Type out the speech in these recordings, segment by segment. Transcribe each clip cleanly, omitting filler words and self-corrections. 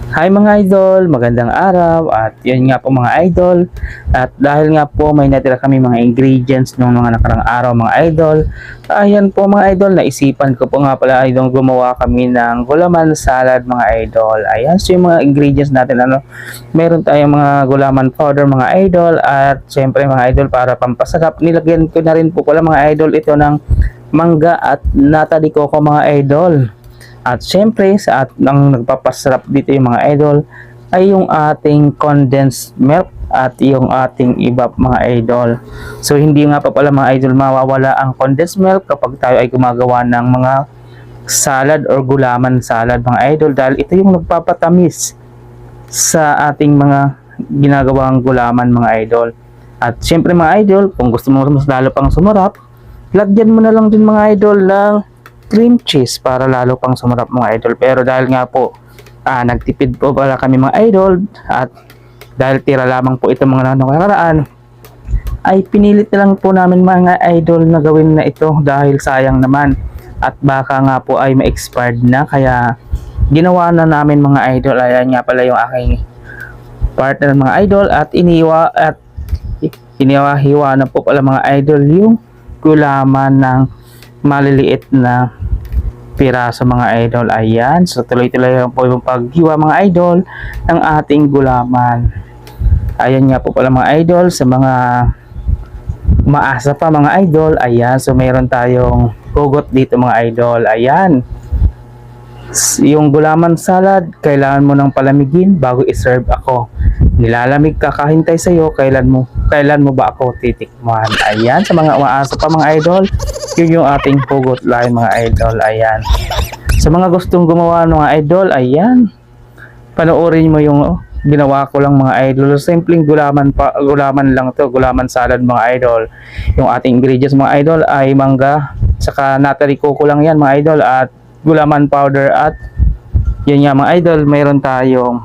Hi mga idol, magandang araw at yun nga po mga idol. At dahil nga po may natira kami mga ingredients nung mga nakarang araw mga idol. Ayan po mga idol, naisipan ko po nga pala idol gumawa kami ng gulaman salad mga idol. Ayan so yung mga ingredients natin meron tayong mga gulaman powder mga idol at syempre mga idol para pampasarap. Nilagyan ko na rin po pala mga idol ito ng mangga at nata de coco mga idol. At syempre, ang nagpapasarap dito yung mga idol ay yung ating condensed milk at yung ating iba mga idol. So hindi nga pa pala mga idol mawawala ang condensed milk kapag tayo ay gumagawa ng mga salad or gulaman salad mga idol dahil ito yung nagpapatamis sa ating mga ginagawang gulaman mga idol. At syempre mga idol, kung gusto mo mas lalo pang sumarap, lagyan mo na lang din mga idol ng cream cheese para lalo pang sumarap mga idol. Pero dahil nga po nagtipid po pala kami mga idol at dahil tira lamang po itong mga nakaraan ay pinilit na lang po namin mga idol na gawin na ito dahil sayang naman at baka nga po ay ma-expired na kaya ginawa na namin mga idol. Ayan nga pala yung aking partner mga idol at iniwa na po pala mga idol yung gulaman ng maliliit na piraso mga idol. Ayan, so tuloy-tuloy lang po yung paghiwa mga idol ng ating gulaman. Ayan nga po pala mga idol, sa mga maasa pa mga idol, ayan, so meron tayong hugot dito mga idol. Ayan, yung gulaman salad kailangan mo nang palamigin bago i-serve ako. Nilalamig ka kahintay sa'yo, kailan mo ba ako titikman. Ayan, sa mga umaasa pa mga idol, yun yung ating hugot line mga idol. Ayan, sa mga gustong gumawa ng mga idol, ayan, panoorin mo yung ginawa ko lang mga idol. Simpleng gulaman lang to, gulaman salad mga idol. Yung ating ingredients mga idol ay mangga, saka nata de coco lang yan mga idol at gulaman powder at yun nga mga idol, mayroon tayong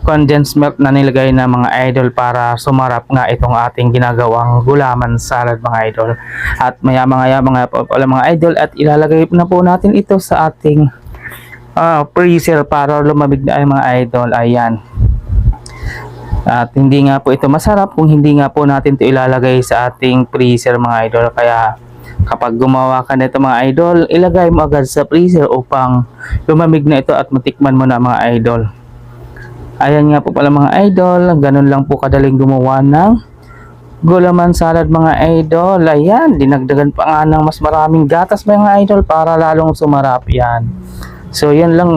condensed milk na nilagay na mga idol para sumarap nga itong ating ginagawang gulaman salad mga idol. At maya mga idol at ilalagay na po natin ito sa ating freezer para lumamig na ay mga idol. Ayan, at hindi nga po ito masarap kung hindi nga po natin ito ilalagay sa ating freezer mga idol. Kaya kapag gumawa ka nito mga idol, ilagay mo agad sa freezer upang lumamig na ito at matikman mo na mga idol. Ayan nga po pala mga idol, ganun lang po kadaling gumawa ng gulaman salad mga idol. Ayan, dinagdagan pa nga ng mas maraming gatas mga idol para lalong sumarap yan. So yan lang.